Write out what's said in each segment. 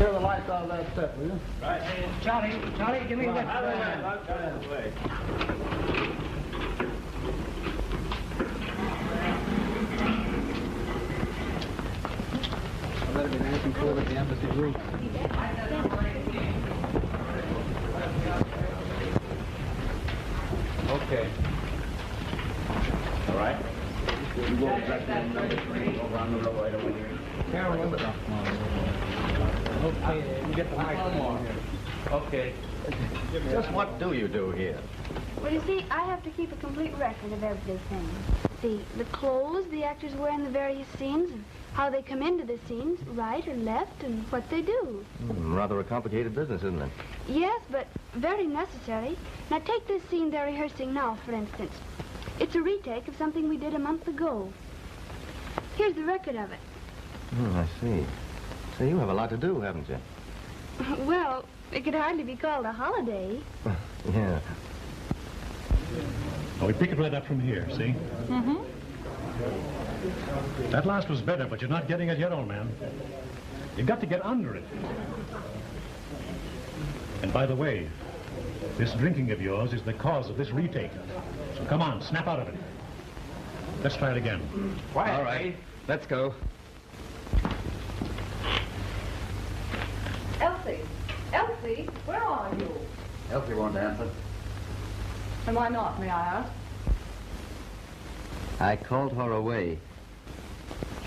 Clear the lights out of that set, will you? Right. Hey, Charlie, give me that. Out of the way. I better be nice and cool at the embassy roof. Okay. All right. You go exactly on number 3. Over on the road right over here. Farrell. Okay, you get the microphone here. Okay. Just what do you do here? Well, you see, I have to keep a complete record of everything. See, the clothes the actors wear in the various scenes, and how they come into the scenes, right or left, and what they do. Rather a complicated business, isn't it? Yes, but very necessary. Now, take this scene they're rehearsing now, for instance. It's a retake of something we did a month ago. Here's the record of it. I see. So you have a lot to do, haven't you? Well, it could hardly be called a holiday. Yeah. Oh, we pick it right up from here, see? Mm-hmm. That last was better, but you're not getting it yet, old man. You've got to get under it. And by the way, this drinking of yours is the cause of this retake. So come on, snap out of it. Let's try it again. Quiet. All right, let's go. Elsie, where are you? Elsie won't answer. And why not, may I ask? I called her away.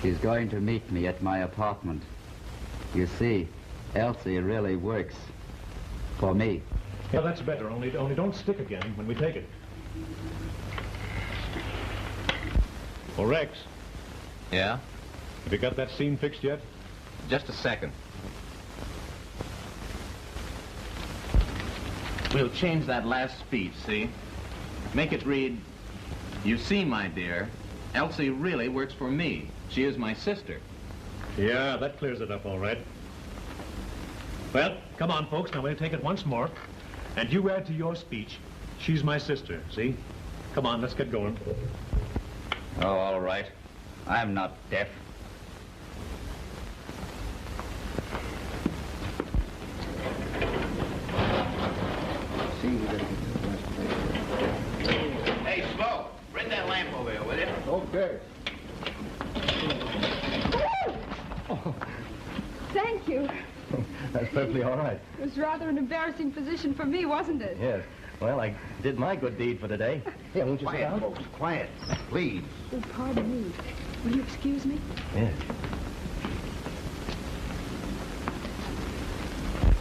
She's going to meet me at my apartment. You see, Elsie really works for me. Yeah, that's better, only don't stick again when we take it. Well, Rex, Yeah? have you got that scene fixed yet? Just a second. We'll change that last speech, see? Make it read, "You see, my dear, Elsie really works for me. She is my sister." Yeah, that clears it up all right. Well, come on, folks. Now we'll take it once more. And you add to your speech, "She's my sister," see? Come on, let's get going. Oh, all right. I'm not deaf. Hey, Smoke, bring that lamp over here, will you? Okay. Thank you. That's perfectly all right. It was rather an embarrassing position for me, wasn't it? Yes. Well, I did my good deed for today. Here, won't you sit Quiet, down? folks, quiet, please. Oh, pardon me. Will you excuse me? Yes.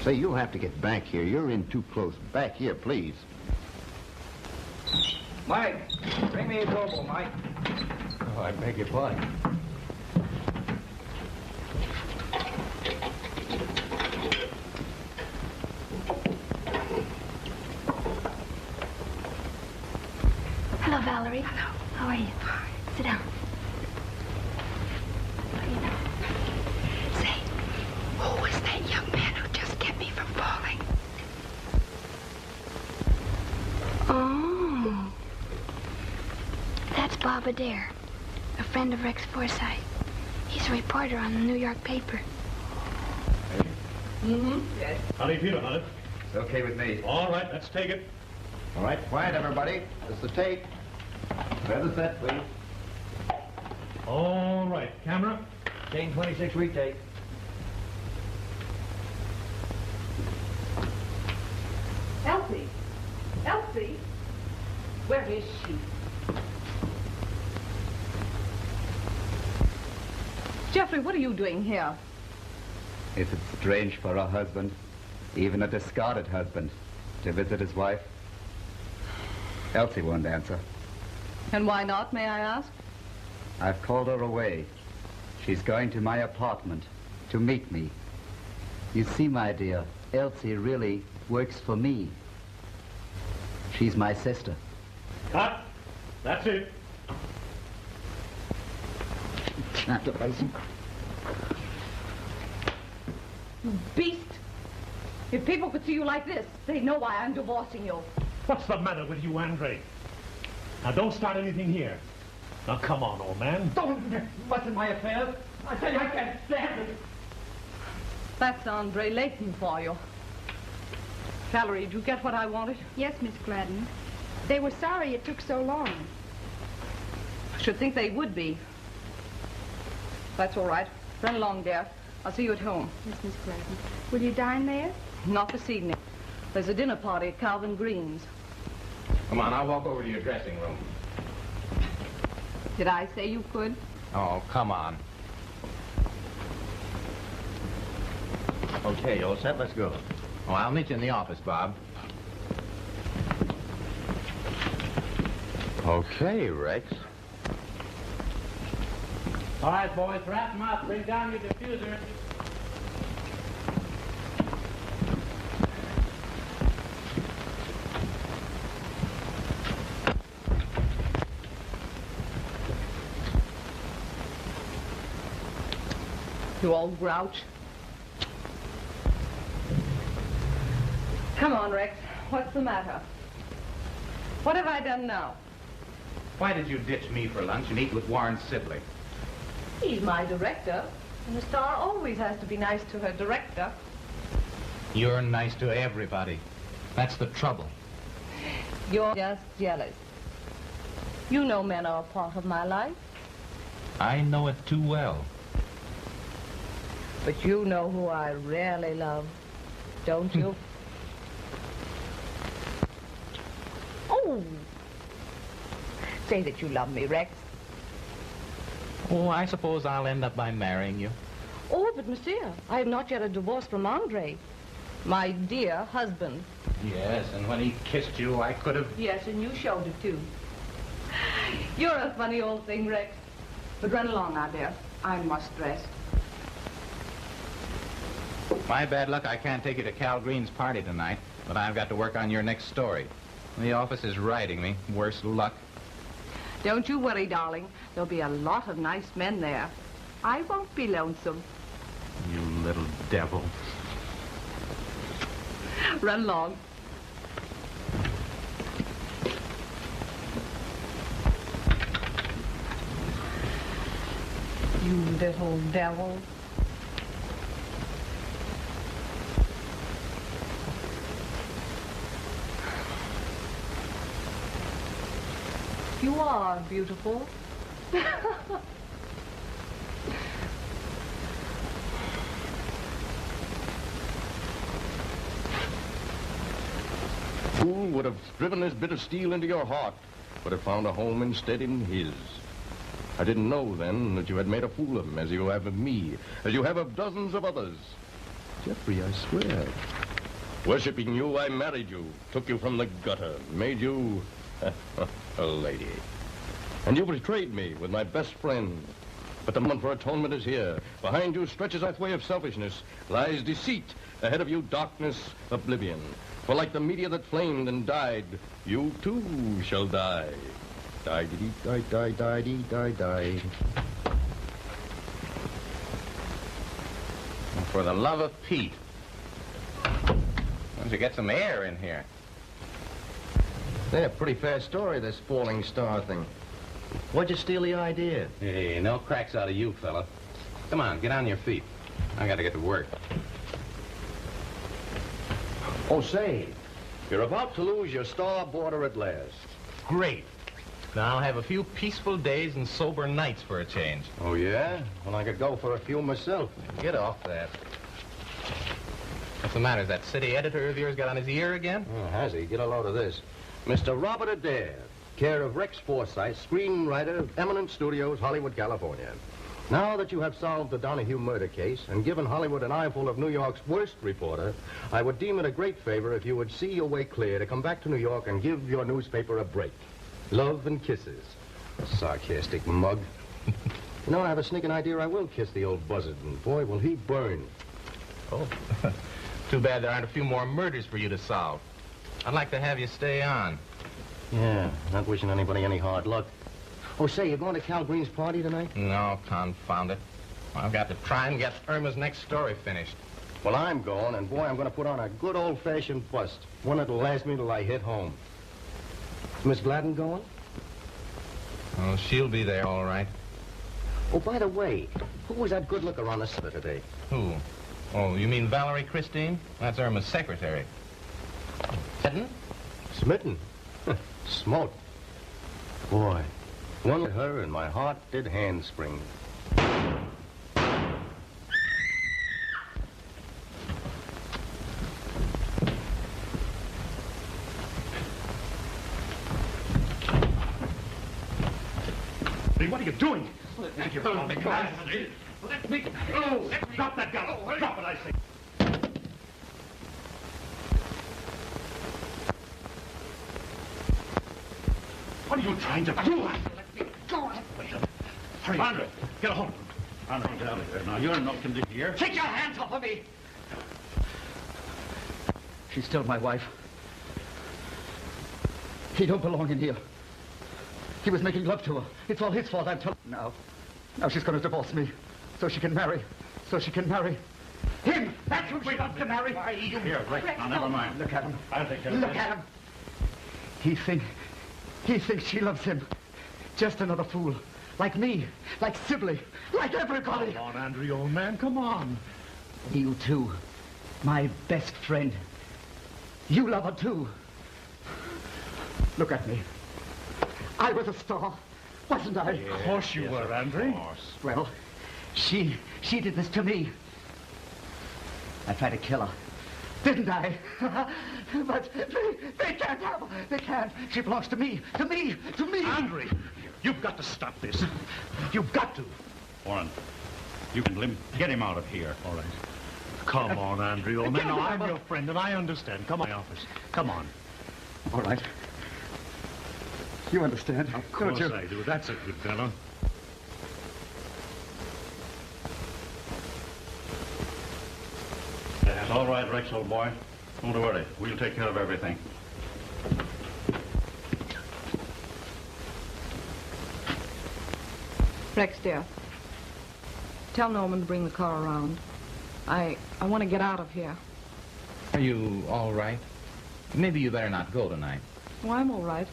Say, you'll have to get back here. You're in too close. Back here, please. Mike, bring me a Gobo, Mike. Oh, I beg your pardon. Hello, Valerie. Hello. How are you? Sit down. Say, who was that young man who just kept me from falling? Oh. That's Bob Adair, a friend of Rex Forsythe. He's a reporter on the New York paper. Mm-hmm. Yes. How do you feel about it? It's okay with me. All right, let's take it. All right, quiet, everybody. This is the tape. Clear the set, please. All right, camera. Scene 26 retake. Elsie. Elsie. Where is she? Jeffrey, what are you doing here? Is it strange for a husband, even a discarded husband, to visit his wife? Elsie won't answer. And why not, may I ask? I've called her away. She's going to my apartment to meet me. You see, my dear, Elsie really works for me. She's my sister. Cut. That's it. You beast! If people could see you like this, they'd know why I'm divorcing you. What's the matter with you, Andre? Now, don't start anything here. Now, come on, old man. Don't mess in my affairs. I tell you, I can't stand it. That's Andre Layton for you. Valerie, did you get what I wanted? Yes, Miss Gladden. They were sorry it took so long. I should think they would be. That's all right. Run along, dear. I'll see you at home. Yes, Miss Gladden. Will you dine there? Not this evening. There's a dinner party at Calvin Green's. Come on, I'll walk over to your dressing room. Did I say you could? Oh, come on. Okay, all set, let's go. Oh, I'll meet you in the office, Bob. Okay, Rex. All right, boys, wrap them up. Bring down your diffuser. You old grouch. Come on, Rex. What's the matter? What have I done now? Why did you ditch me for lunch and eat with Warren Sibley? He's my director, and the star always has to be nice to her director. You're nice to everybody. That's the trouble. You're just jealous. You know men are a part of my life. I know it too well. But you know who I really love, don't you? Oh! Say that you love me, Rex. Oh, I suppose I'll end up by marrying you. Oh, but monsieur, I have not yet a divorce from Andre. My dear husband. Yes, and when he kissed you, I could have... Yes, and you showed it, too. You're a funny old thing, Rex. But run along now, dear. I must dress. My bad luck, I can't take you to Cal Green's party tonight, but I've got to work on your next story. The office is writing me. Worse luck. Don't you worry, darling. There'll be a lot of nice men there. I won't be lonesome. You little devil. Run along. You little devil. You are beautiful. Who would have driven this bit of steel into your heart, would have found a home instead in his. I didn't know then that you had made a fool of him, as you have of me, as you have of dozens of others. Jeffrey, I swear. Worshipping you, I married you, took you from the gutter, made you a lady. And you betrayed me with my best friend. But the moment for atonement is here. Behind you stretches a way of selfishness, lies deceit. Ahead of you, darkness, oblivion. For like the meteor that flamed and died, you too shall die. Die-dee-die-die-die-die-die. For the love of Pete. Why don't you get some air in here? Yeah, pretty fair story, this falling star thing. What'd you steal the idea? Hey, no cracks out of you, fella. Come on, get on your feet. I gotta get to work. Oh, say, you're about to lose your star border at last. Great. Now I'll have a few peaceful days and sober nights for a change. Oh, yeah? Well, I could go for a few myself. Get off that. What's the matter? Has that city editor of yours got on his ear again? Oh, has he? Get a load of this. Mr. Robert Adair, care of Rex Forsythe, screenwriter, Eminent Studios, Hollywood, California. Now that you have solved the Donahue murder case and given Hollywood an eyeful of New York's worst reporter, I would deem it a great favor if you would see your way clear to come back to New York and give your newspaper a break. Love and kisses. A sarcastic mug. You know, I have a sneaking idea I will kiss the old buzzard, and boy, will he burn. Oh. Too bad there aren't a few more murders for you to solve. I'd like to have you stay on. Yeah, not wishing anybody any hard luck. Oh, say, you going to Cal Green's party tonight? No, confound it. I've got to try and get Irma's next story finished. Well, I'm going, and boy, I'm going to put on a good old-fashioned bust. One that'll last me till I hit home. Is Miss Gladden going? Oh, she'll be there, all right. Oh, by the way, who was that good looker on the set today? Who? Oh, you mean Valerie Christine? That's Irma's secretary. Smitten? Smitten? Smote. Boy, one at her and my heart did handspring. What are you doing? Let me go. Let me go. Drop that gun. Drop it, I say. What are you trying to do? Let me go. Wait a minute. Hurry, Andre. Get a hold of him. Andre, get out of here. Now, you're in no condition here. Take your hands off of me! She's still my wife. He don't belong in here. He was making love to her. It's all his fault, I'm telling you. Now she's going to divorce me. So she can marry. Him! That's who she wants to marry. Here, right. Now, never mind. Look at him. I'll take care of Look at him. He thinks she loves him. Just another fool. Like me. Like Sibley. Like everybody. Come on, Andre, old man. Come on. You too. My best friend. You love her too. Look at me. I was a star, wasn't I? Of course you were, Andre. Of course. Well, she did this to me. I tried to kill her, didn't I? But they can't have her. They can't. She belongs to me. To me. Andre, you've got to stop this. You've got to. Warren, you can get him out of here. All right. Come on, Andre, old man. Now, I'm your friend, and I understand. Come on, my office. Come on. All right. You understand? Of course I do. That's a good fellow. That's all right, Rex, old boy. Don't worry. We'll take care of everything. Rex, dear. Tell Norman to bring the car around. I want to get out of here. Are you all right? Maybe you better not go tonight. Oh, I'm all right.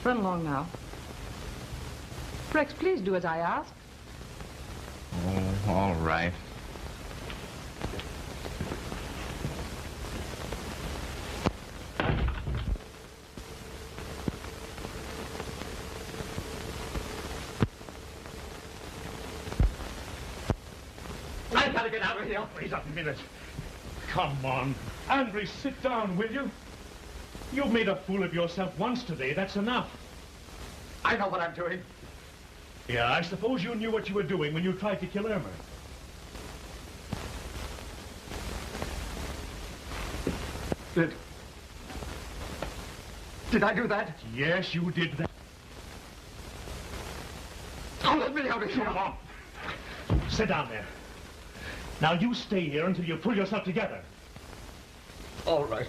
Run along now. Rex, please do as I ask. Oh, all right. I've got to get out of here. Wait a minute. Come on. Andre, sit down, will you? You've made a fool of yourself once today. That's enough. I know what I'm doing. Yeah, I suppose you knew what you were doing when you tried to kill Irma. Did I do that? Yes, you did that. Oh, let me out of here. Come on. Sit down there. Now, you stay here until you pull yourself together. All right.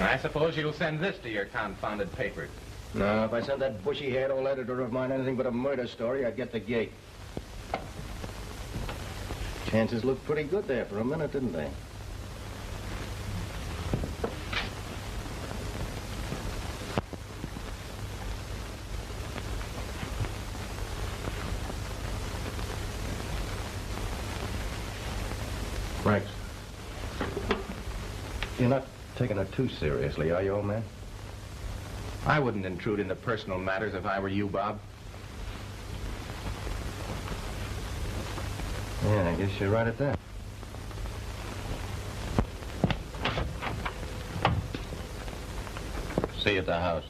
I suppose you'll send this to your confounded paper. No, if I sent that bushy-haired old editor of mine anything but a murder story, I'd get the gate. Chances looked pretty good there for a minute, didn't they? Rex, you're not taking it too seriously, are you, old man? I wouldn't intrude into personal matters if I were you, Bob. Yeah, I guess you're right at that. See you at the house.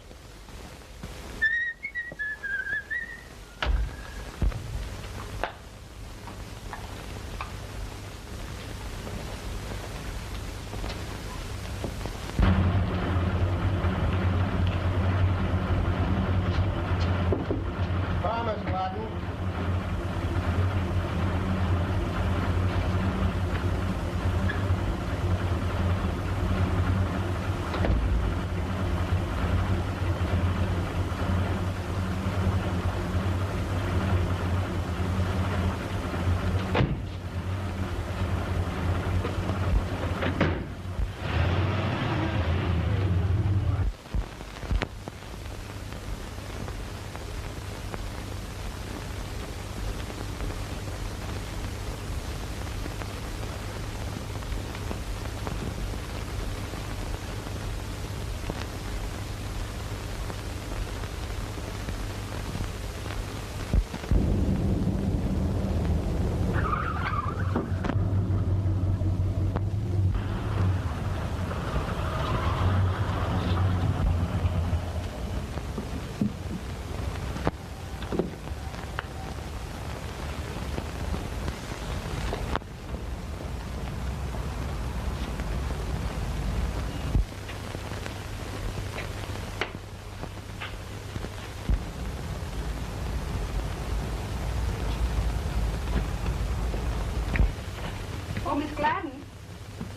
Oh, Miss Gladden,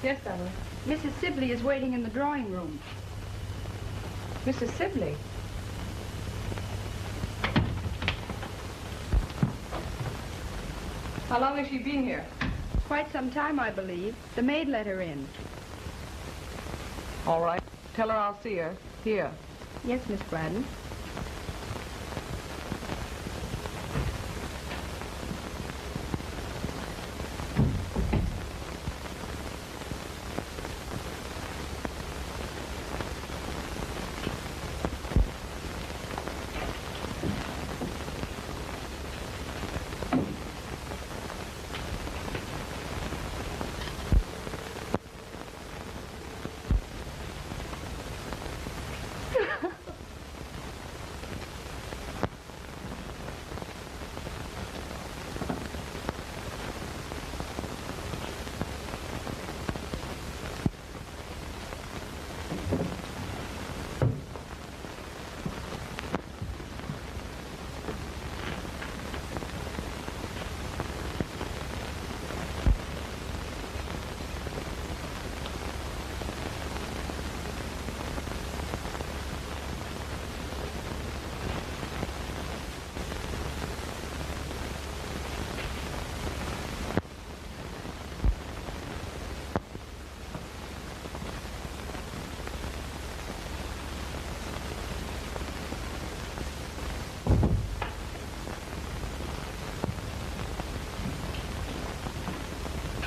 Yes, Valerie. Mrs. Sibley is waiting in the drawing room. Mrs. Sibley. How long has she been here? Quite some time, I believe. The maid let her in. All right. Tell her I'll see her. Here. Yes, Miss Gladden.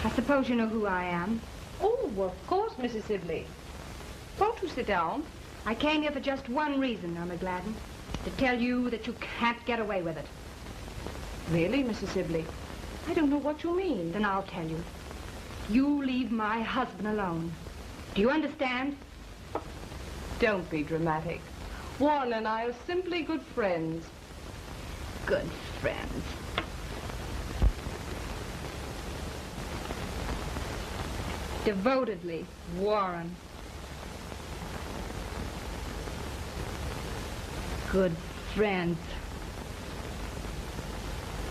I suppose you know who I am. Oh, of course, Mrs. Sibley. Won't you sit down? I came here for just one reason, Irma Gladden. To tell you that you can't get away with it. Really, Mrs. Sibley? I don't know what you mean. Then I'll tell you. You leave my husband alone. Do you understand? Don't be dramatic. Warren and I are simply good friends. Good friends. Devotedly, Warren. Good friends.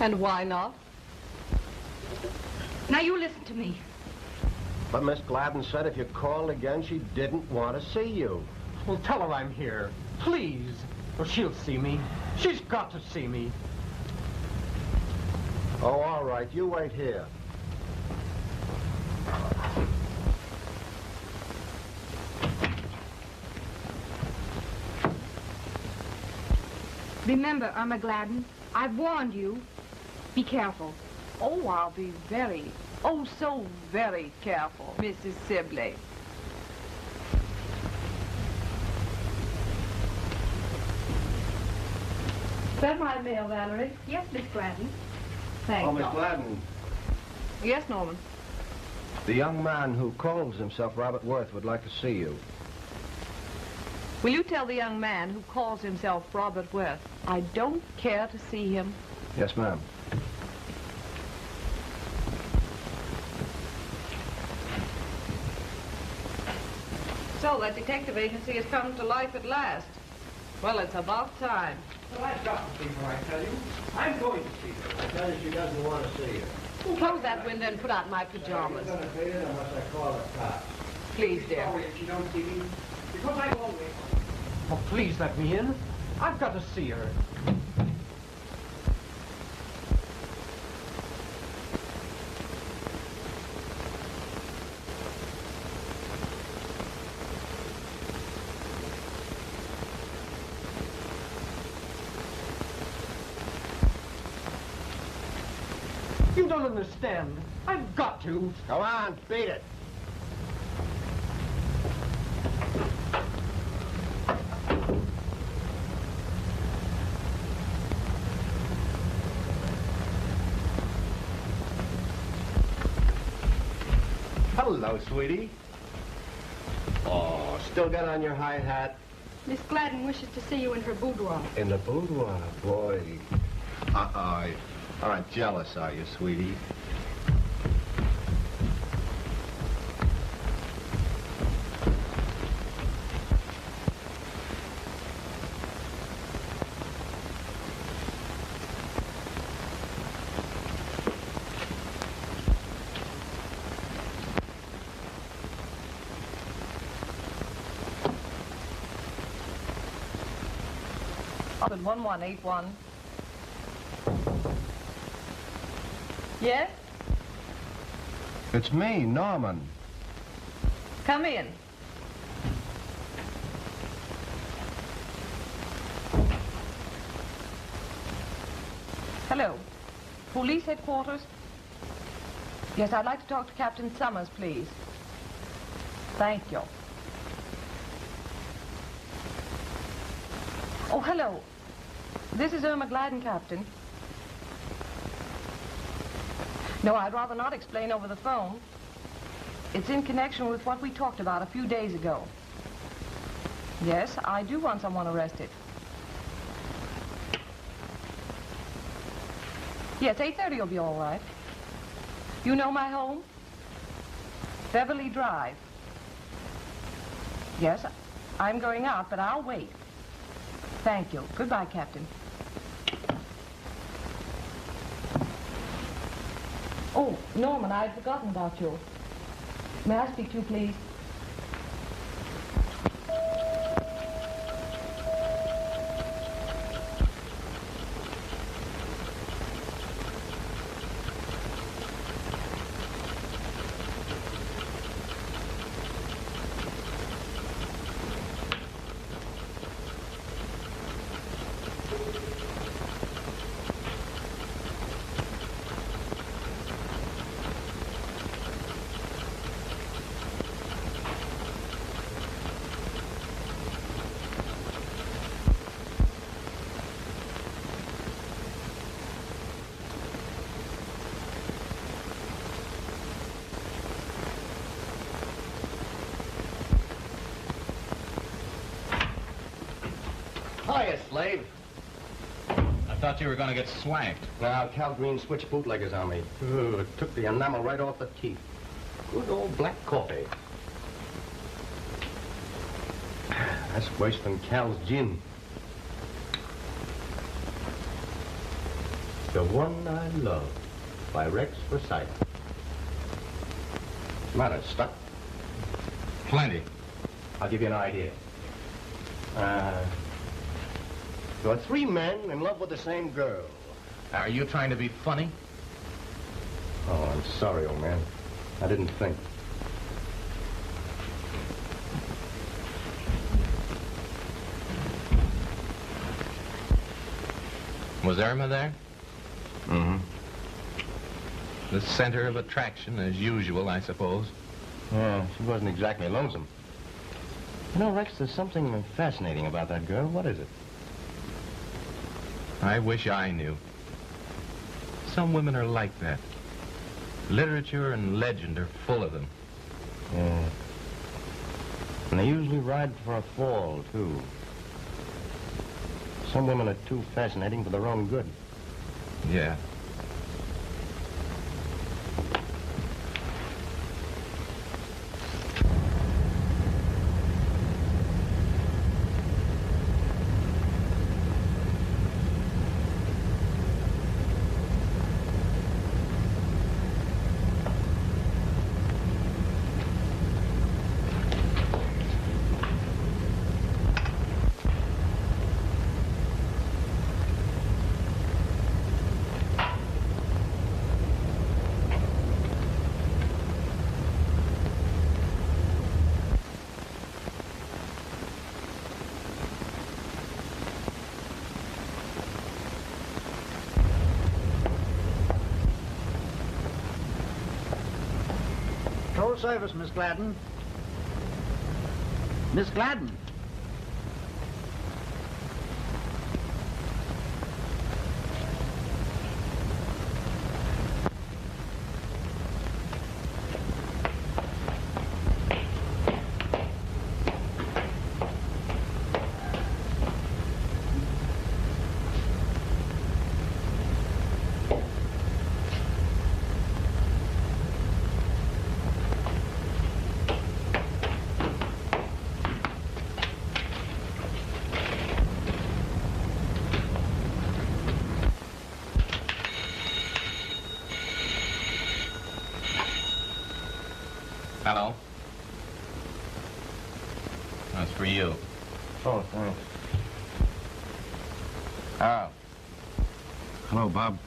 And why not? Now you listen to me. But Miss Gladden said if you called again, she didn't want to see you. Well, tell her I'm here. Please. Or she'll see me. She's got to see me. Oh, all right. You wait here. Remember, Irma Gladden, I've warned you. Be careful. Oh, I'll be very, oh, so very careful, Mrs. Sibley. Is that my mail, Valerie? Yes, Miss Gladden. Thanks. Oh, Miss Gladden. Yes, Norman. The young man who calls himself Robert Worth would like to see you. Will you tell the young man who calls himself Robert Worth I don't care to see him? Yes, ma'am. So that detective agency has come to life at last. Well, it's about time. Well, I've got to see her, I tell you. I'm going to see her. I tell you she doesn't want to see you. Close that window and put out my pajamas. I'm going to pay it unless I call the cops. Please, dear. Sorry if she don't see me. Because I'm lonely. Oh, please let me in. I've got to see her. You don't understand. I've got to. Come on, beat it. Hello, sweetie. Oh, still got on your high hat? Miss Gladden wishes to see you in her boudoir. In the boudoir, boy. Aren't jealous, are you, sweetie? Hopton 1181. Yes? It's me, Norman. Come in. Hello. Police headquarters? Yes, I'd like to talk to Captain Sommers, please. Thank you. Oh, hello. This is Irma Gladden, Captain. No, I'd rather not explain over the phone. It's in connection with what we talked about a few days ago. Yes, I do want someone arrested. Yes, 8:30 will be all right. You know my home? Beverly Drive. Yes, I'm going out, but I'll wait. Thank you. Goodbye, Captain. Oh, Norman, I'd forgotten about you. May I speak to you, please? Hiya, slave. I thought you were going to get swanked. Now, Cal Green switched bootleggers on me. Ooh, it took the enamel right off the teeth. Good old black coffee. That's worse than Cal's gin. The One I Love by Rex Forsyth. Matter, stuck? Plenty. I'll give you an idea. There are 3 men in love with the same girl. Are you trying to be funny? Oh, I'm sorry, old man. I didn't think. Was Irma there? Mm-hmm. The center of attraction, as usual, I suppose. Yeah, she wasn't exactly lonesome. You know, Rex, there's something fascinating about that girl. What is it? I wish I knew. Some women are like that. Literature and legend are full of them. Yeah. And they usually ride for a fall, too. Some women are too fascinating for their own good. Yeah. Full service, Miss Gladden. Miss Gladden. Hello? That's for you. Oh, thanks. Farrell. Hello, Bob.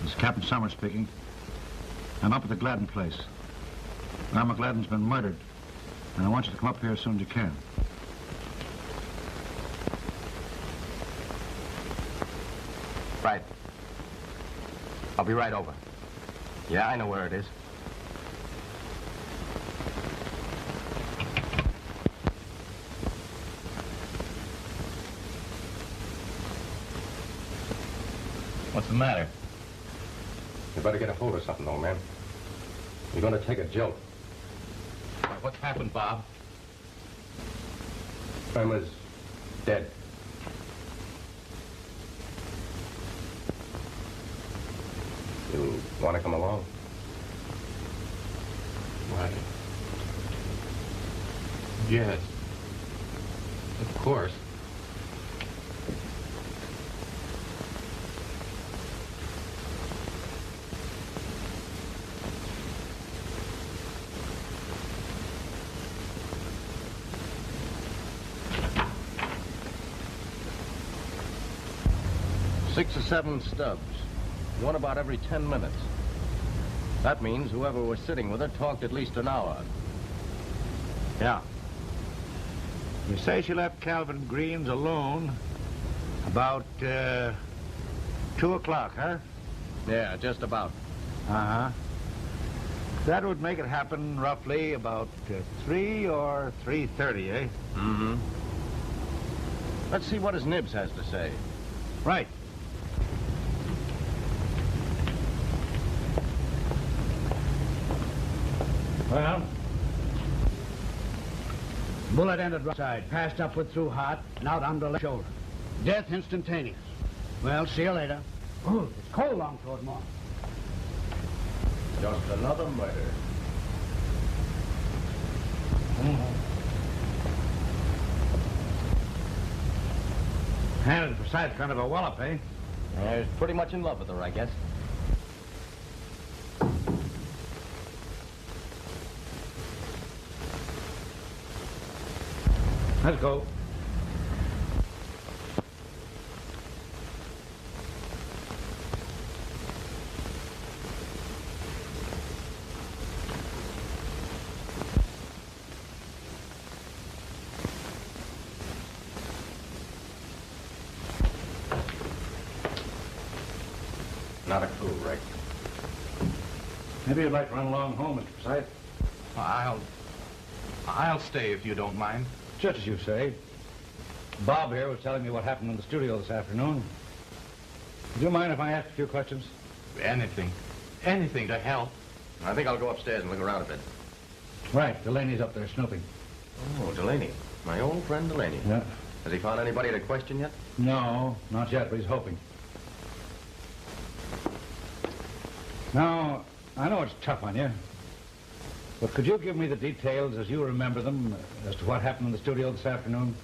This is Captain Sommers speaking. I'm up at the Gladden place. Irma Gladden's been murdered, and I want you to come up here as soon as you can. Right. I'll be right over. Yeah, I know where it is. What's the matter? You better get a hold of something, old man. You're going to take a jolt. What's happened, Bob? Irma's dead. You want to come along? Why? Yes. Of course. Six or seven stubs. One about every 10 minutes. That means whoever was sitting with her talked at least an hour. Yeah. You say she left Calvin Green's alone about 2 o'clock, huh? Yeah, just about. Uh-huh. That would make it happen roughly about 3 or 3:30, eh? Mm-hmm. Let's see what his nibs has to say. Right. Well, bullet ended right side, passed upward through heart, and out under left shoulder. Death instantaneous. Well, see you later. Ooh, it's cold along toward morning. Just another murder. And besides, kind of a wallop, eh? Yeah, he's pretty much in love with her, I guess. Let's go. Not a clue, Rick. Maybe you'd like to run along home, Mr. Forsyth. I'll stay if you don't mind. Just as you say. Bob here was telling me what happened in the studio this afternoon. Would you mind if I ask a few questions? Anything. Anything to help. I think I'll go upstairs and look around a bit. Right, Delaney's up there snooping. Oh, Delaney. My old friend Delaney. Yeah. Has he found anybody to question yet? No, not yet, but he's hoping. Now, I know it's tough on you, but could you give me the details as you remember them as to what happened in the studio this afternoon?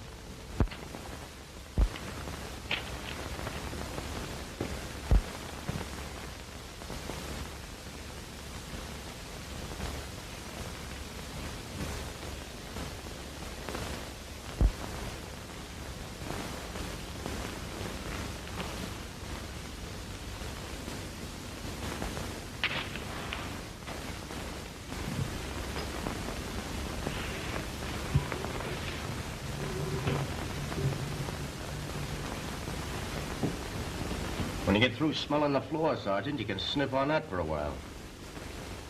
When you get through smelling the floor, Sergeant, you can sniff on that for a while.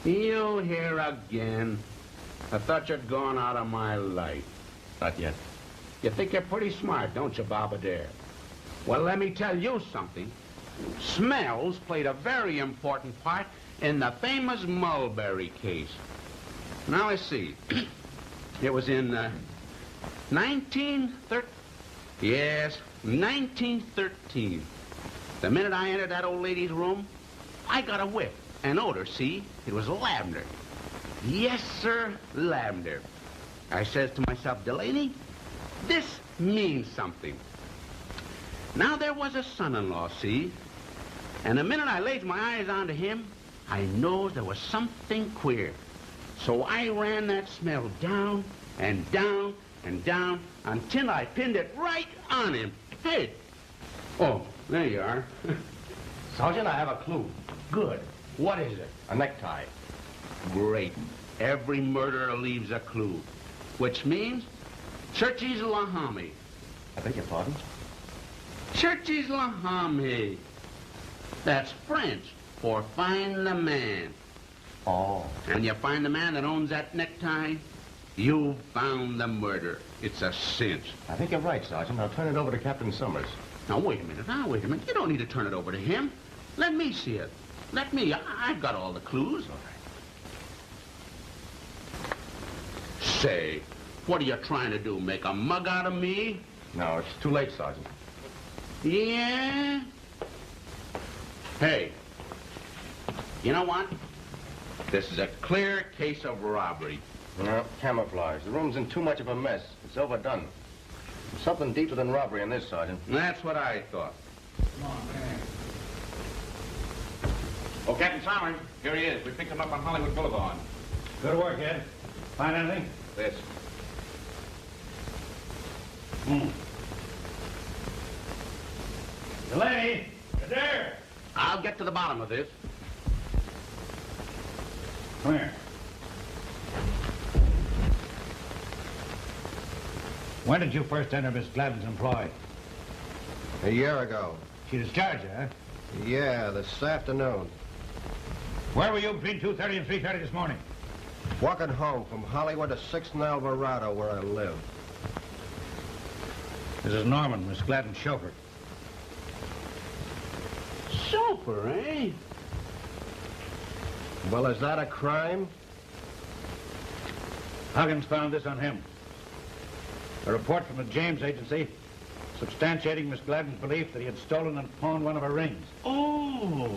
You here again? I thought you'd gone out of my life. Not yet. You think you're pretty smart, don't you, Bob Adair? Well, let me tell you something. Smells played a very important part in the famous Mulberry case. Now, let's see. It was in 1913. Yes, 1913. The minute I entered that old lady's room, I got a whiff, an odor, see? It was lavender. Yes, sir, lavender. I says to myself, Delaney, this means something. Now, there was a son-in-law, see? And the minute I laid my eyes onto him, I knows there was something queer. So I ran that smell down and down and down until I pinned it right on him. Hey, Oh, there you are. Sergeant, I have a clue. Good. What is it? A necktie. Great. Every murderer leaves a clue. Which means Churchy's Lahami. I beg your pardon? Churchy's Lahami. That's French for find the man. Oh. And when you find the man that owns that necktie, you've found the murder. It's a cinch. I think you're right, Sergeant. I'll turn it over to Captain Sommers. Now, wait a minute. You don't need to turn it over to him. Let me see it. Let me. I've got all the clues. All right. Say, what are you trying to do? Make a mug out of me? No, it's too late, Sergeant. Yeah? Hey, you know what? This is a clear case of robbery. No, camouflage. The room's in too much of a mess. It's overdone. There's something deeper than robbery in this, Sergeant. That's what I thought. Come on, man. Oh, Captain Sommers, here he is. We picked him up on Hollywood Boulevard. Good work, Ed. Find anything? This. Delaney! Adair! I'll get to the bottom of this. Come here. When did you first enter Miss Gladden's employ? A year ago. She discharged you, huh? Yeah, this afternoon. Where were you between 2:30 and 3:30 this morning? Walking home from Hollywood to 6th and Alvarado, where I live. This is Norman, Miss Gladden's chauffeur. Chauffeur, eh? Well, is that a crime? Huggins found this on him. A report from the James agency substantiating Miss Gladden's belief that he had stolen and pawned one of her rings. Oh.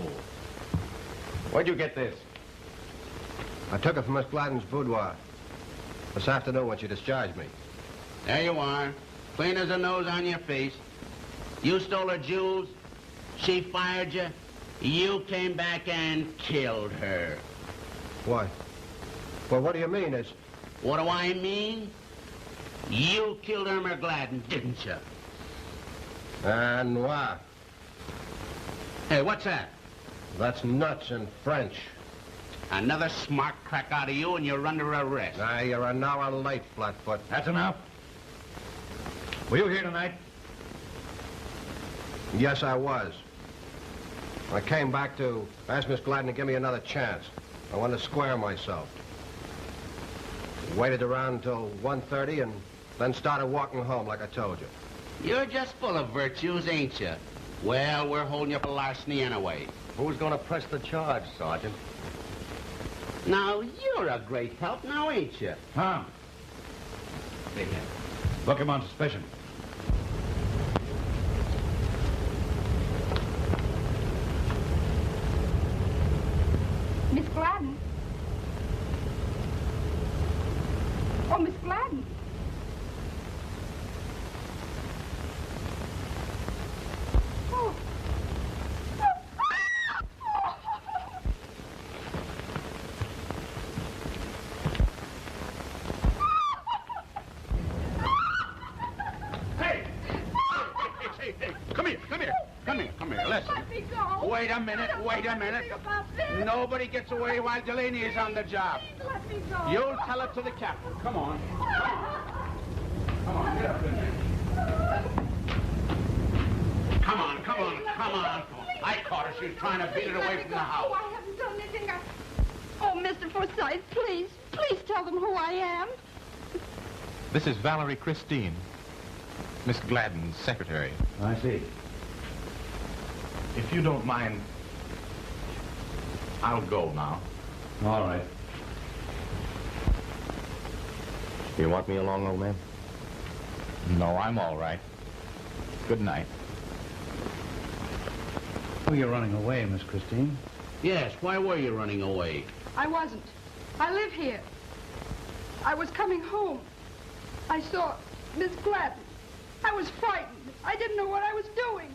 Where'd you get this? I took it from Miss Gladden's boudoir this afternoon when she discharged me. There you are. Clean as a nose on your face. You stole her jewels. She fired you. You came back and killed her. What? Well, what do you mean? What do I mean? You killed Irma Gladden, didn't you? And what? Hey, what's that? That's nuts in French. Another smart crack out of you and you're under arrest. Ah, you're an hour late, Flatfoot. That's enough. Were you here tonight? Yes, I was. I came back to ask Miss Gladden to give me another chance. I wanted to square myself. Waited around until 1:30 and then started walking home like I told you. You're just full of virtues, ain't you? Well, we're holding you for larceny anyway. Who's going to press the charge, Sergeant? Now, you're a great help now, ain't you? Tom. Book him on suspicion. Miss Gladden? Oh, Miss Gladden. Oh. Hey! Hey, come here. Listen. Let me go. Wait a minute. Think about this. Nobody gets away while Delaney is on the job. Please let me go. You'll tell it to the captain. Come on. Come on, get up in there. Come on. I caught her. She was trying to beat it away from the house. Oh, I haven't done anything. Oh, Mr. Forsyth, please tell them who I am. This is Valerie Christine, Miss Gladden's secretary. I see. If you don't mind, I'll go now. All right. You want me along, old man? No, I'm all right. Good night. Oh, you're running away, Miss Christine. Yes, why were you running away? I wasn't. I live here. I was coming home. I saw Miss Gladden. I was frightened. I didn't know what I was doing.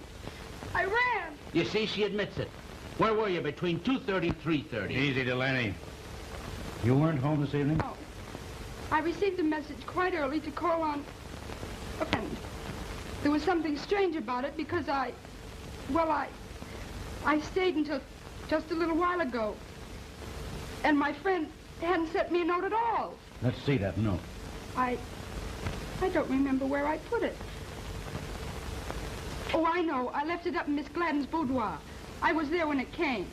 I ran. You see, she admits it. Where were you between 2:30 and 3:30? Easy, Delaney. You weren't home this evening? No. I received a message quite early to call on a friend. There was something strange about it because I Well, I stayed until just a little while ago. And my friend hadn't sent me a note at all. Let's see that note. I don't remember where I put it. Oh, I know. I left it up in Miss Gladden's boudoir. I was there when it came.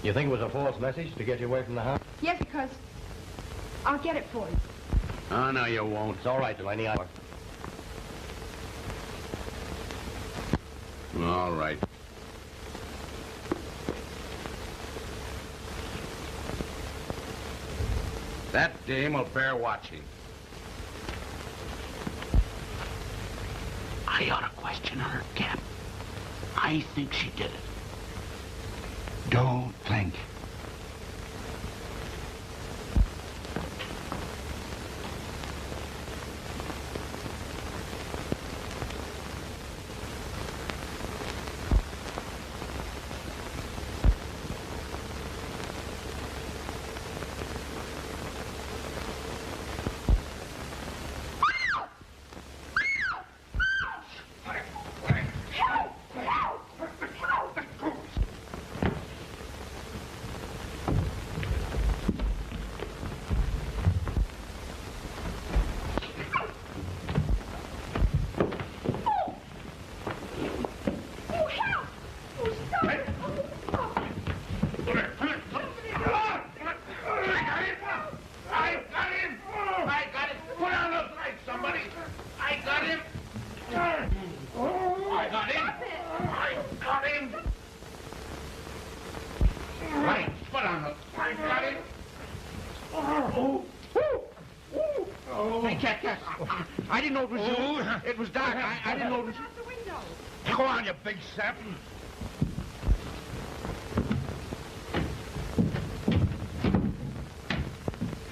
You think it was a false message to get you away from the house? Yes, because I'll get it for you. Oh, no, you won't. It's all right, Delaney. All right. That dame will bear watching. I ought to question her, Cap. I think she did it. Don't think. I didn't know it was you. It was dark. I didn't know it was you. Out the window. Go on, you big sap.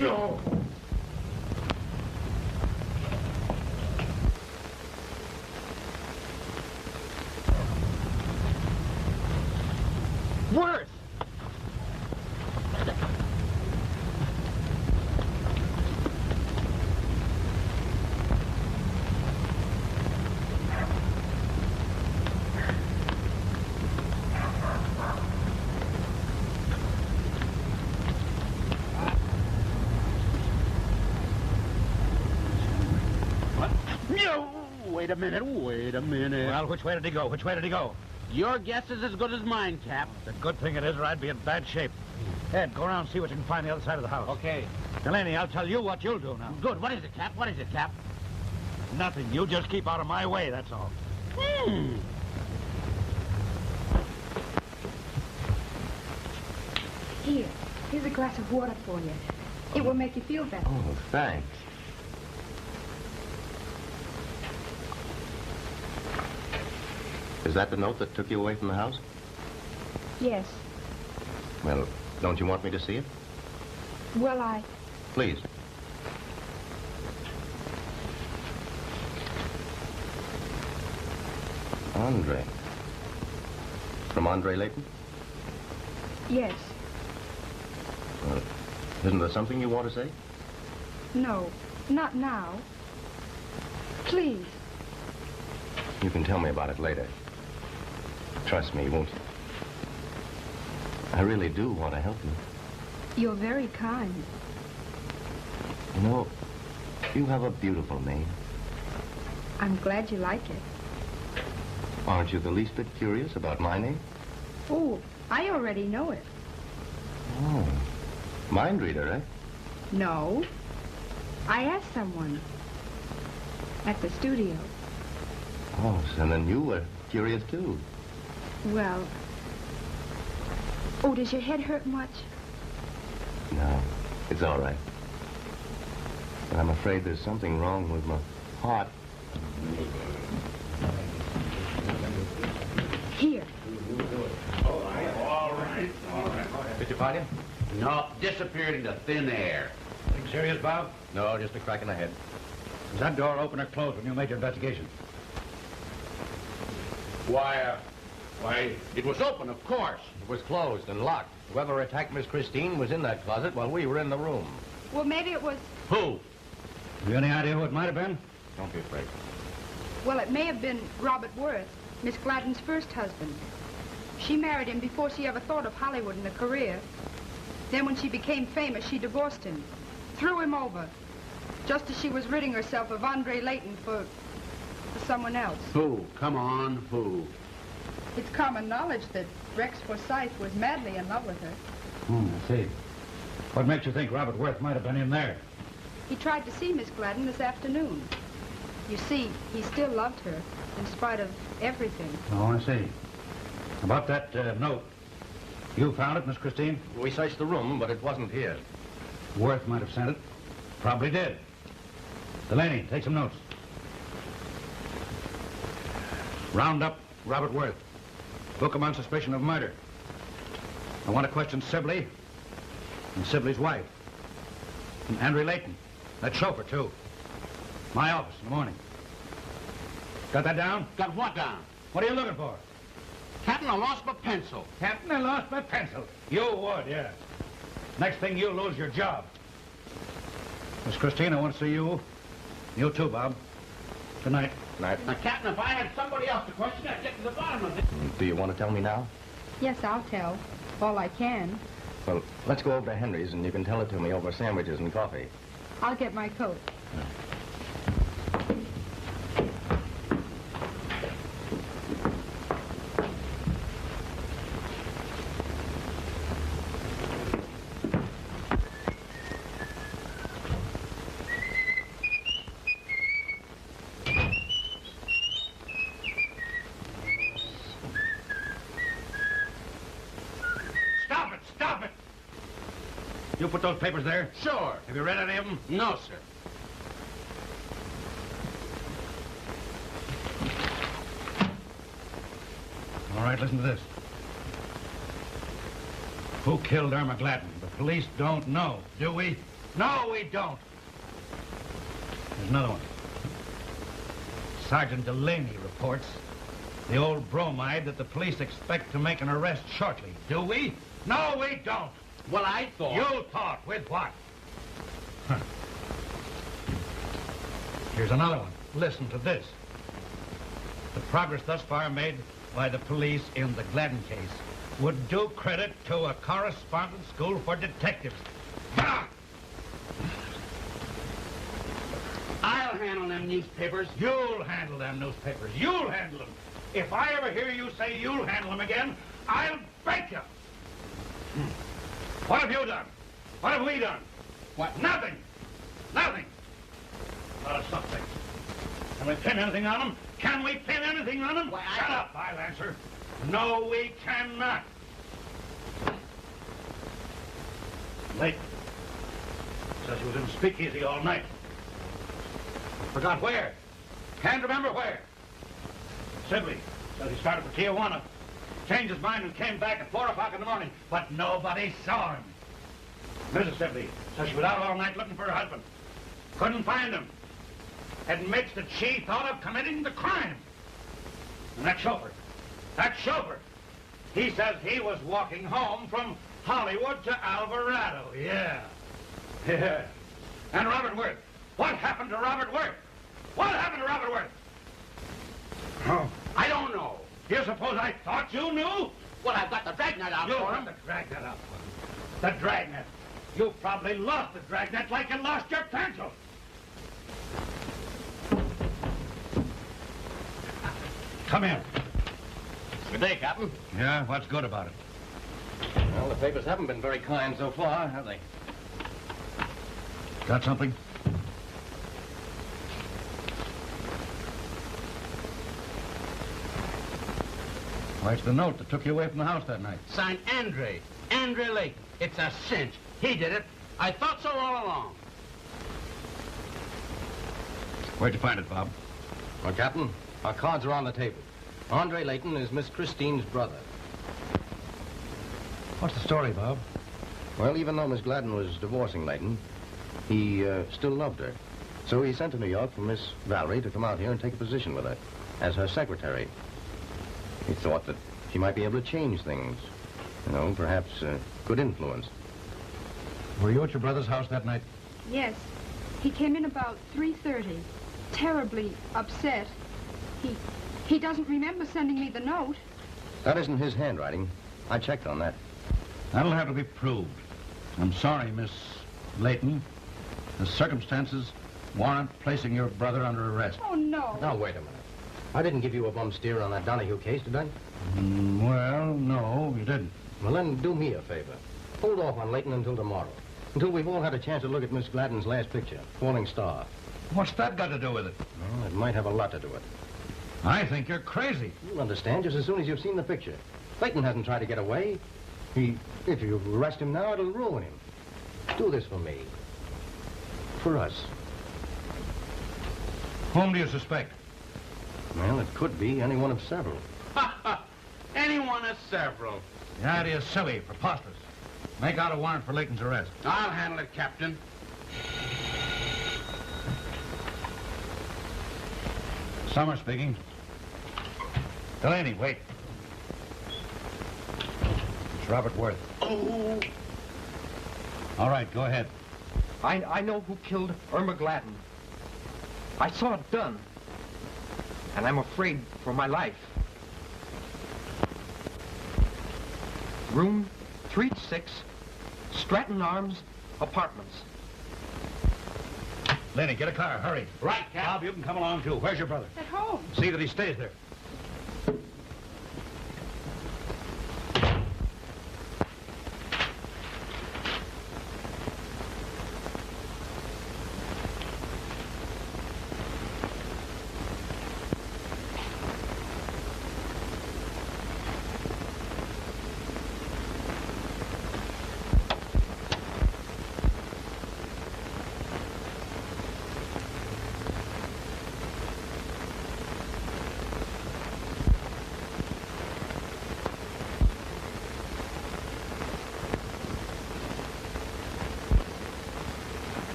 No. Worth! Wait a minute. Well, which way did he go? Which way did he go? Your guess is as good as mine, Cap. The good thing it is, or I'd be in bad shape. Ed, go around and see what you can find the other side of the house. Okay. Delaney, I'll tell you what you'll do now. Good. What is it, Cap? What is it, Cap? Nothing. You just keep out of my way, that's all. Here's a glass of water for you. It will make you feel better. Oh, thanks. Is that the note that took you away from the house? Yes. Well, don't you want me to see it? Well, Please. Andre. From Andre Layton? Yes. Well, isn't there something you want to say? No. Not now. Please. You can tell me about it later. Trust me, won't you? I really do want to help you. You're very kind. You know, you have a beautiful name. I'm glad you like it. Aren't you the least bit curious about my name? Oh, I already know it. Oh. Mind reader, eh? No. I asked someone. At the studio. Oh, so then you were curious, too. Well... Oh, does your head hurt much? No, it's all right. But I'm afraid there's something wrong with my heart. Here. All right. Did you find him? No, disappeared into thin air. Anything serious, Bob? No, just a crack in the head. Was that door open or closed when you made your investigation? Why, it was open, of course. It was closed and locked. Whoever attacked Miss Christine was in that closet while we were in the room. Well, maybe it was... Who? You any idea who it might have been? Don't be afraid. Well, it may have been Robert Worth. Miss Gladden's first husband. She married him before she ever thought of Hollywood and a career. Then when she became famous, she divorced him, threw him over, just as she was ridding herself of Andre Layton for someone else. Who? Come on, who? It's common knowledge that Rex Forsythe was madly in love with her. I see. What makes you think Robert Worth might have been in there? He tried to see Miss Gladden this afternoon. You see, he still loved her, in spite of everything. Oh, I see. About that note. You found it, Miss Christine? We searched the room, but it wasn't here. Worth might have sent it. Probably did. Delaney, take some notes. Round up Robert Worth. Book him on suspicion of murder. I want to question Sibley and Sibley's wife. And Andre Layton. That chauffeur, too. My office in the morning. Got that down? Got what down? What are you looking for? Captain, I lost my pencil. Captain, I lost my pencil. You would, yeah. Next thing, you'll lose your job. Miss Christine, I want to see you. You too, Bob. Good night. Night. Now, Captain, if I had somebody else to question, I'd get to the bottom of it. Do you want to tell me now? Yes, I'll tell. All I can. Well, let's go over to Henry's, and you can tell it to me over sandwiches and coffee. I'll get my coat. You put those papers there? Sure. Have you read any of them? No, sir. All right, listen to this. Who killed Irma Gladden? The police don't know, do we? No, we don't. There's another one. Sergeant Delaney reports the old bromide that the police expect to make an arrest shortly. Do we? No, we don't. Well, I thought... You thought? With what? Huh. Here's another one. Listen to this. The progress thus far made by the police in the Gladden case would do credit to a correspondence school for detectives. Ah! I'll handle them newspapers. You'll handle them newspapers. You'll handle them. If I ever hear you say you'll handle them again, I'll break you. What have you done? What have we done? What? Nothing. Nothing. Not a something. Can we pin anything on them? Can we pin anything on them? Why, Shut up, I'll answer. No, we cannot. Late. Says he was in speakeasy all night. Forgot where. Can't remember where. Sibley says he started for Tijuana. Changed his mind and came back at 4 o'clock in the morning, but nobody saw him. Mrs. Sibley says she was out all night looking for her husband. Couldn't find him. Admits that she thought of committing the crime. And that chauffeur, he says he was walking home from Hollywood to Alvarado. Yeah. And Robert Worth. What happened to Robert Worth? What happened to Robert Worth? Oh, I don't know. You suppose I thought you knew? Well, I've got the dragnet out You for have him. the dragnet out. The dragnet. You probably lost the dragnet like you lost your pencil. Come in. Good day, Captain. Yeah, what's good about it? Well, the papers haven't been very kind so far, have they? Got something? Why, it's the note that took you away from the house that night. Signed Andre Layton. It's a cinch. He did it. I thought so all along. Where'd you find it, Bob? Well, Captain, our cards are on the table. Andre Layton is Miss Christine's brother. What's the story, Bob? Well, even though Miss Gladden was divorcing Layton, he still loved her. So he sent to New York for Miss Valerie to come out here and take a position with her as her secretary. He thought that she might be able to change things. You know, perhaps good influence. Were you at your brother's house that night? Yes. He came in about 3:30, terribly upset. He doesn't remember sending me the note. That isn't his handwriting. I checked on that. That'll have to be proved. I'm sorry, Miss Layton. The circumstances warrant placing your brother under arrest. Oh, no. Now, wait a minute. I didn't give you a bum steer on that Donahue case, did I? Well, no, you didn't. Well, then do me a favor. Hold off on Layton until tomorrow. Until we've all had a chance to look at Miss Gladden's last picture, Falling Star. What's that got to do with it? Well, it might have a lot to do with it. I think you're crazy. You'll understand just as soon as you've seen the picture. Layton hasn't tried to get away. If you arrest him now, it'll ruin him. Do this for me. For us. Whom do you suspect? Well, it could be any one of several. Any one of several. The idea's silly, preposterous. Make out a warrant for Layton's arrest. I'll handle it, Captain. Sommers speaking. Delaney, wait. It's Robert Worth. Oh. All right, go ahead. I know who killed Irma Gladden. I saw it done. And I'm afraid for my life. Room 3-6, Stratton Arms Apartments. Lenny, get a car, hurry. Right, Cap. Bob, you can come along, too. Where's your brother? At home. See that he stays there.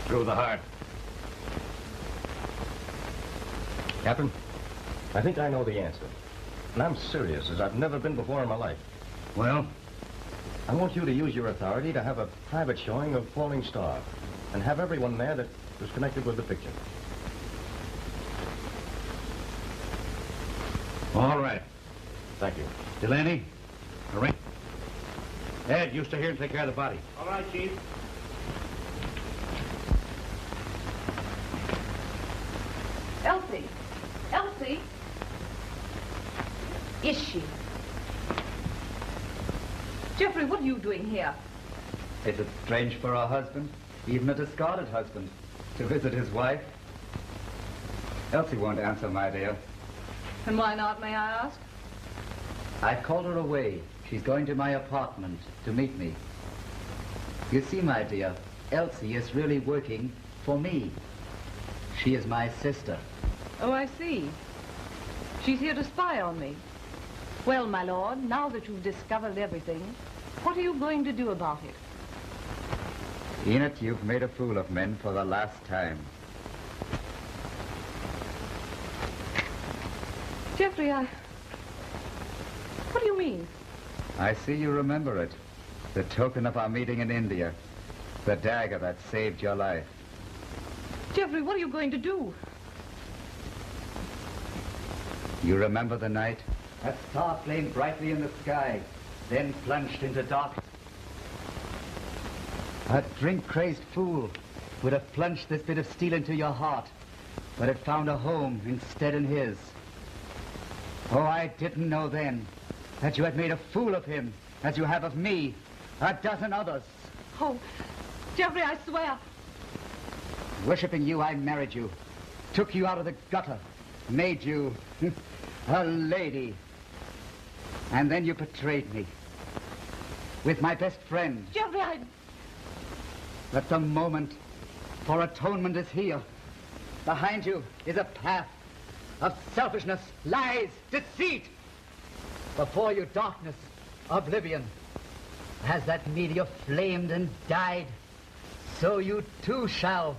Through the heart. Captain, I think I know the answer. And I'm serious, as I've never been before in my life. Well? I want you to use your authority to have a private showing of Falling Star and have everyone there that was connected with the picture. All right. Thank you. Delaney, arrange. Ed, you stay here and take care of the body. All right, Chief. Elsie! Elsie! Is she? Jeffrey, what are you doing here? Is it strange for a husband, even a discarded husband, to visit his wife? Elsie won't answer, my dear. And why not, may I ask? I've called her away. She's going to my apartment to meet me. You see, my dear, Elsie is really working for me. She is my sister. Oh, I see. She's here to spy on me. Well, my lord, now that you've discovered everything, what are you going to do about it? Enid, you've made a fool of men for the last time. Jeffrey, what do you mean? I see you remember it. The token of our meeting in India. The dagger that saved your life. Jeffrey, what are you going to do? You remember the night? That star flamed brightly in the sky, then plunged into darkness. A drink-crazed fool would have plunged this bit of steel into your heart, but it found a home instead in his. Oh, I didn't know then that you had made a fool of him, as you have of me, a dozen others. Oh, Jeffrey, I swear. Worshipping you, I married you, took you out of the gutter, made you a lady. And then you betrayed me with my best friend. Jeffrey, But the moment for atonement is here. Behind you is a path of selfishness, lies, deceit. Before you, darkness, oblivion. As that meteor flamed and died, so you too shall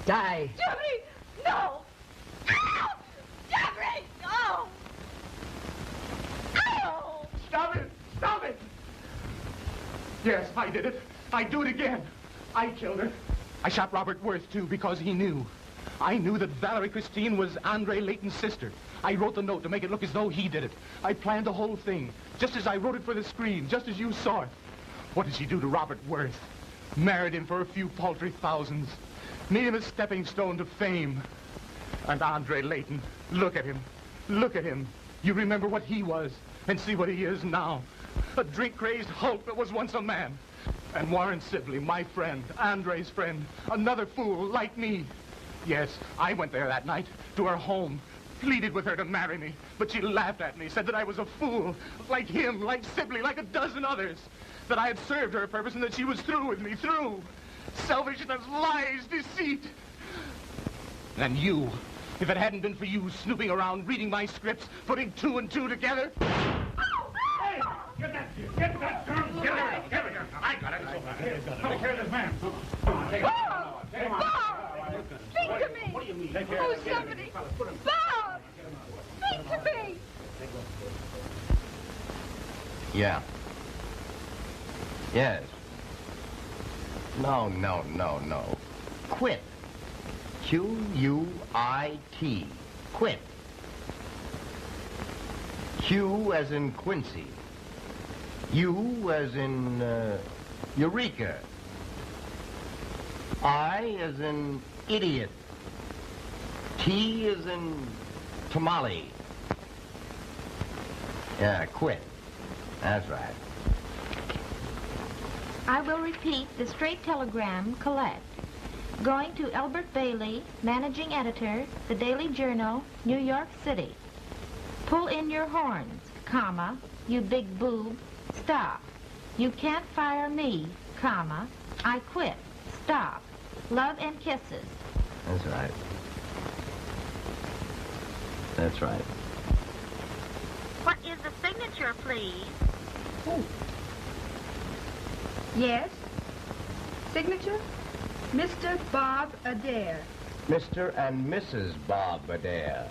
die. Jeffrey, no! Ow! Jeffrey, no! Ow! Stop it! Stop it! Yes, I did it. I'd do it again. I killed her. I shot Robert Worth, too, because he knew. I knew that Valerie Christine was Andre Layton's sister. I wrote the note to make it look as though he did it. I planned the whole thing, just as I wrote it for the screen, just as you saw it. What did she do to Robert Worth? Married him for a few paltry thousands. Made him a stepping stone to fame. And Andre Layton, look at him. Look at him. You remember what he was, and see what he is now. A drink-crazed hulk that was once a man. And Warren Sibley, my friend, Andre's friend, another fool like me. Yes, I went there that night, to her home, pleaded with her to marry me, but she laughed at me, said that I was a fool, like him, like Sibley, like a dozen others, that I had served her purpose and that she was through with me, through. Selfishness, lies, deceit. And you, if it hadn't been for you snooping around, reading my scripts, putting two and two together... Hey, get that girl, get her, get her. I got it. Take care of this man. Take him. Speak to me! What do you mean? Oh, somebody! Bob! Speak to me! Yeah. Yes. No, no, no, no. Quit. Q-U-I-T. Quit. Q as in Quincy. U as in Eureka. I as in idiot. T as in tamale. Yeah, quit. That's right. I will repeat the straight telegram, collect. Going to Elbert Bailey, managing editor, The Daily Journal, New York City. Pull in your horns, comma, you big boob, stop. You can't fire me, comma, I quit, stop. Love and kisses. That's right. That's right. What is the signature, please? Oh. Yes? Signature? Mr. Bob Adair. Mr. and Mrs. Bob Adair.